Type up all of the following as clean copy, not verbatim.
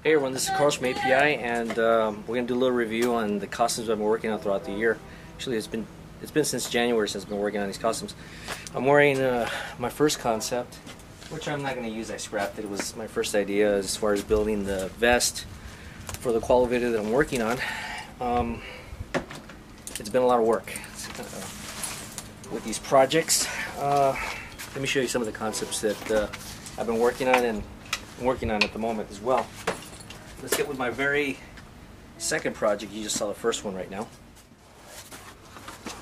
Hey everyone, this is Carl from API, and we're going to do a little review on the costumes I've been working on throughout the year. Actually, it's been since January since I've been working on these costumes. I'm wearing my first concept, which I'm not going to use. I scrapped it. It was my first idea as far as building the vest for the qual video that I'm working on. It's been a lot of work with these projects. Let me show you some of the concepts that I've been working on and at the moment as well. Let's get with my very second project. You just saw the first one right now.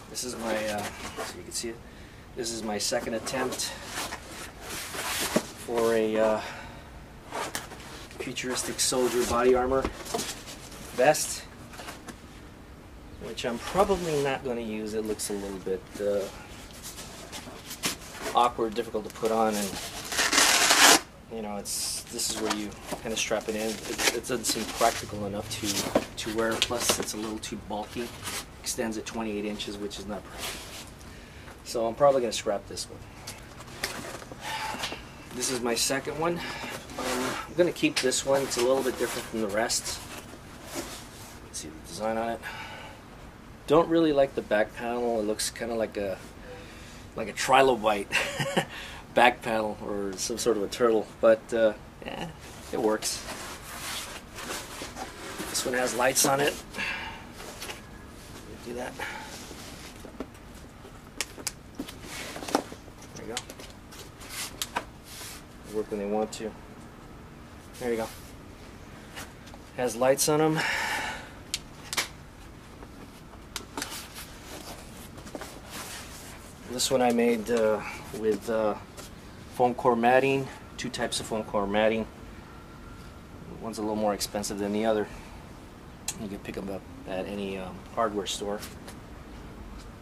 This is my, so you can see it, this is my second attempt for a futuristic soldier body armor vest, which I'm probably not going to use. It looks a little bit awkward, difficult to put on, and you know, this is where you kind of strap it in. It doesn't seem practical enough to wear. Plus, it's a little too bulky. Extends at 28 inches, which is not practical. So I'm probably going to scrap this one. This is my second one. I'm going to keep this one. It's a little bit different from the rest. Let's see the design on it. Don't really like the back panel. It looks kind of like a trilobite back panel or some sort of a turtle, but yeah, it works. This one has lights on it. Do that. There you go. They work when they want to. There you go. Has lights on them. This one I made with foam core matting, two types of foam core matting. One's a little more expensive than the other. You can pick them up at any hardware store.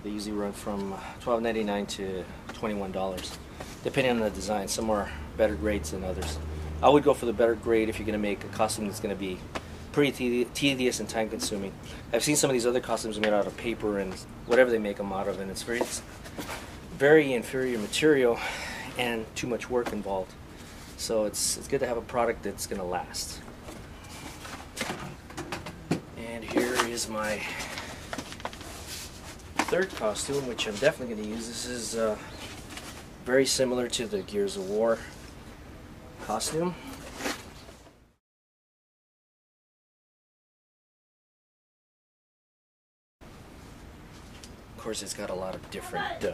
They usually run from $12.99 to $21, depending on the design. Some are better grades than others. I would go for the better grade if you're going to make a costume that's going to be pretty tedious and time consuming. I've seen some of these other costumes made out of paper and whatever they make them out of, and it's very inferior material and too much work involved. So it's good to have a product that's going to last. And here is my third costume, which I'm definitely going to use. This is very similar to the Gears of War costume. Of course, it's got a lot of different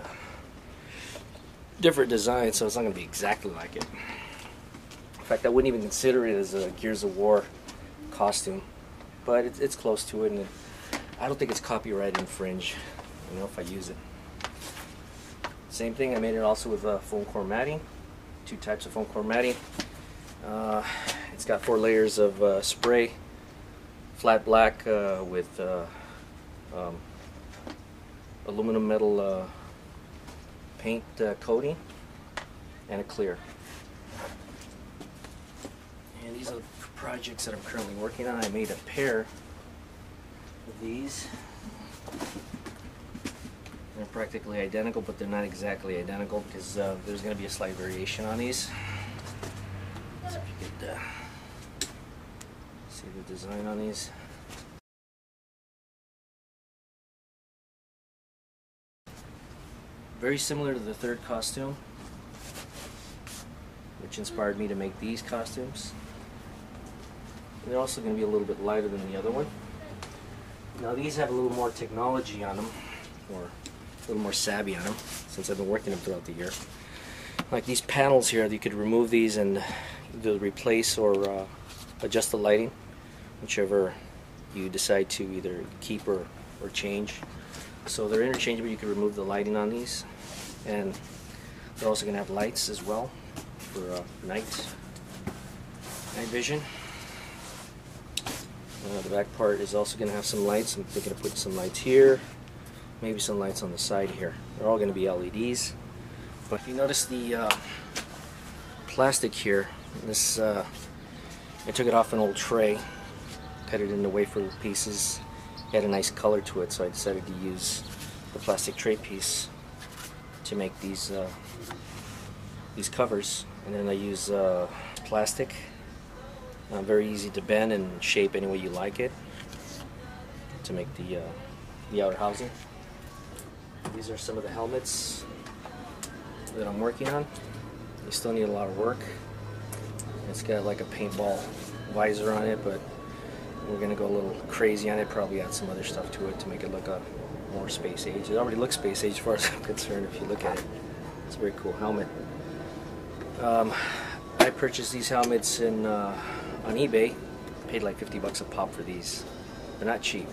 designs, so it's not going to be exactly like it. In fact, I wouldn't even consider it as a Gears of War costume, but it's close to it, and I don't think it's copyright infringe, you know, if I use it. Same thing, I made it also with foam core matting, two types of foam core matting. It's got 4 layers of spray, flat black with aluminum metal paint coating, and a clear. And these are the projects that I'm currently working on. I made a pair of these. They're practically identical, but they're not exactly identical because there's going to be a slight variation on these. So if you could see the design on these. Very similar to the third costume, which inspired me to make these costumes. And they're also going to be a little bit lighter than the other one. Now these have a little more technology on them, or a little more savvy on them, since I've been working them throughout the year. Like these panels here, you could remove these and either replace or adjust the lighting, whichever you decide to either keep or change. So they're interchangeable. You can remove the lighting on these, and they're also going to have lights as well for night vision. The back part is also going to have some lights. I'm thinking of putting some lights here, maybe some lights on the side here. They're all going to be LEDs. But if you notice the plastic here, this I took it off an old tray, cut it into wafer pieces. It had a nice color to it, so I decided to use the plastic tray piece to make these covers. And then I use plastic Very easy to bend and shape any way you like it to make the outer housing. These are some of the helmets that I'm working on. They still need a lot of work. It's got like a paintball visor on it, but we're gonna go a little crazy on it, probably add some other stuff to it to make it look more space age. It already looks space age as far as I'm concerned if you look at it. It's a very cool helmet. I purchased these helmets on eBay. Paid like 50 bucks a pop for these. They're not cheap.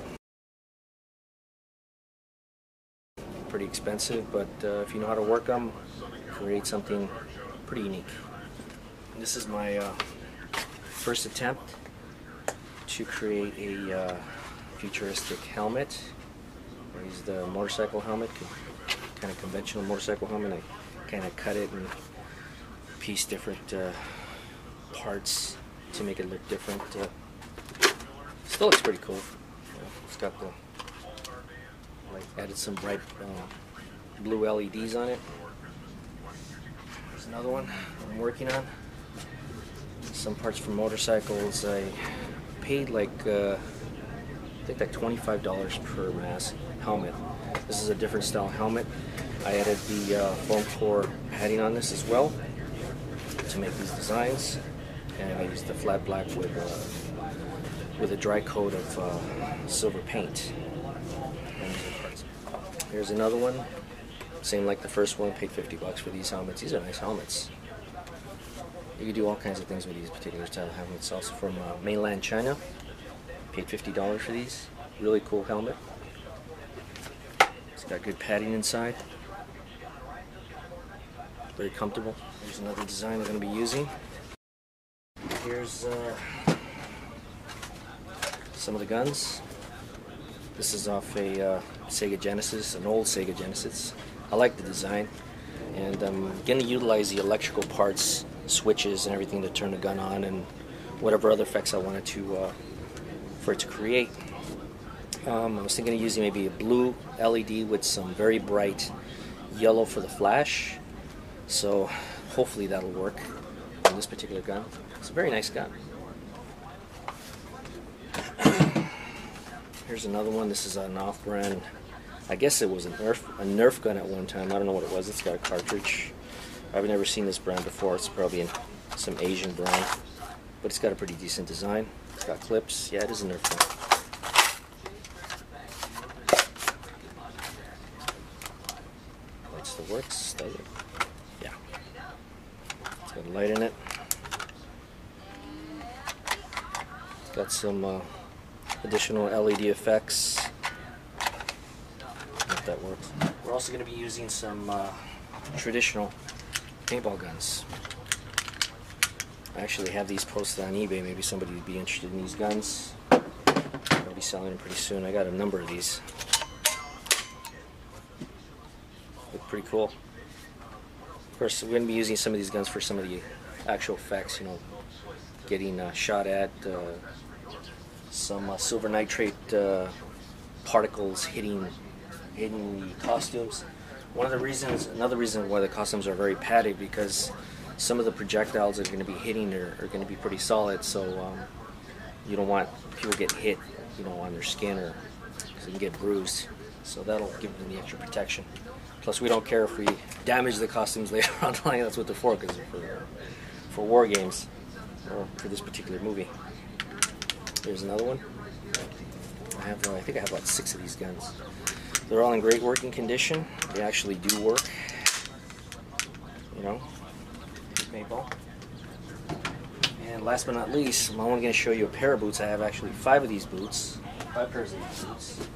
Pretty expensive, but if you know how to work them, create something pretty unique. This is my first attempt to create a futuristic helmet. I used the motorcycle helmet, kind of conventional motorcycle helmet. I kind of cut it and piece different parts to make it look different. Still looks pretty cool. It's got the added some bright blue LEDs on it. There's another one I'm working on. Some parts for motorcycles. I paid like I think like $25 per mask helmet. This is a different style helmet. I added the foam core padding on this as well to make these designs, and I used the flat black with a dry coat of silver paint. Here's another one, same like the first one. Paid 50 bucks for these helmets. These are nice helmets. You can do all kinds of things with these particular style helmets. Also from mainland China. Paid $50 for these. Really cool helmet. It's got good padding inside. Very comfortable. Here's another design we're going to be using. Here's some of the guns. This is off a Sega Genesis, an old Sega Genesis. I like the design, and I'm going to utilize the electrical parts, switches and everything to turn the gun on, and whatever other effects I wanted to for it to create. I was thinking of using maybe a blue LED with some very bright yellow for the flash, so hopefully that'll work on this particular gun. It's a very nice gun. Here's another one. This is an off-brand. I guess it was a Nerf gun at one time. I don't know what it was. It's got a cartridge. I've never seen this brand before. It's probably some Asian brand, but it's got a pretty decent design. It's got clips. Yeah, it is a Nerf gun. Lights the works. Does it? Yeah. It's got a light in it. It's got some additional LED effects. If that works. We're also going to be using some traditional paintball guns. I actually have these posted on eBay. Maybe somebody would be interested in these guns. I'll be selling them pretty soon. I got a number of these. Look pretty cool. Of course, we're going to be using some of these guns for some of the actual effects. You know, getting shot at. Some silver nitrate particles hitting the costumes. Another reason why the costumes are very padded, because some of the projectiles that are going to be hitting are going to be pretty solid, so you don't want people to get hit, you know, on their skin, or so they can get bruised. So that'll give them the extra protection. Plus, we don't care if we damage the costumes later on the line. That's what they're for, because they're for war games, or for this particular movie. Here's another one. I think I have about 6 of these guns. They're all in great working condition. They actually do work. You know, paintball. And last but not least, I'm only going to show you a pair of boots. I have actually 5 of these boots. 5 pairs of these boots.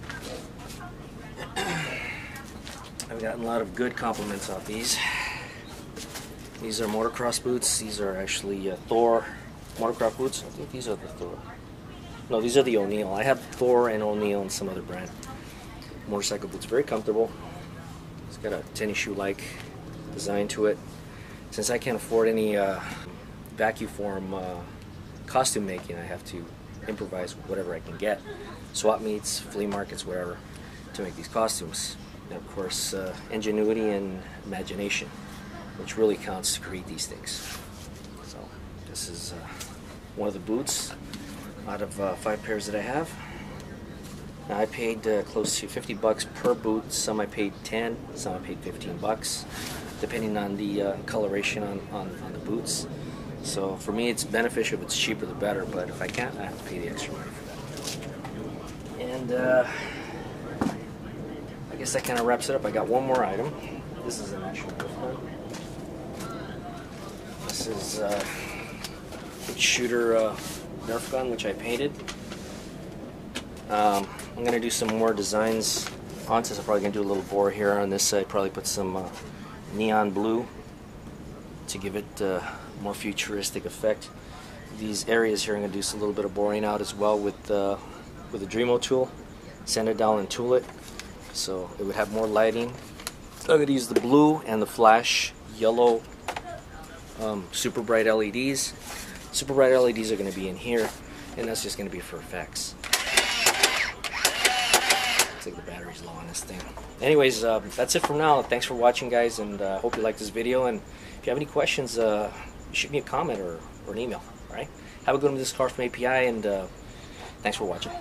I've gotten a lot of good compliments off these. These are motocross boots. These are actually Thor motocross boots. I think these are the Thor. No, these are the O'Neill. I have Thor and O'Neill and some other brand. Motorcycle boots, very comfortable. It's got a tennis shoe-like design to it. Since I can't afford any vacuum form costume making, I have to improvise whatever I can get. Swap meets, flea markets, wherever, to make these costumes. And of course, ingenuity and imagination, which really counts to create these things. So this is one of the boots out of 5 pairs that I have. Now, I paid close to $50 per boot. Some I paid 10, some I paid $15, depending on the coloration on the boots. So for me, it's beneficial. If it's cheaper, the better. But if I can't, I have to pay the extra money for that. And I guess that kind of wraps it up. I got one more item. This is an actual Nerf gun. This is a shooter Nerf gun, which I painted. I'm going to do some more designs on this. I'm probably going to do a little bore here on this side. Probably put some neon blue to give it more futuristic effect. These areas here I'm going to do a little bit of boring out as well with the Dremo tool. Sand it down and tool it so it would have more lighting. I'm going to use the blue and the flash yellow super bright LEDs. Super bright LEDs are going to be in here, and that's just going to be for effects. Looks like the battery's low on this thing. Anyways, that's it for now. Thanks for watching, guys, and hope you liked this video. And if you have any questions, shoot me a comment or an email. All right. Have a good one with this car from API, and thanks for watching.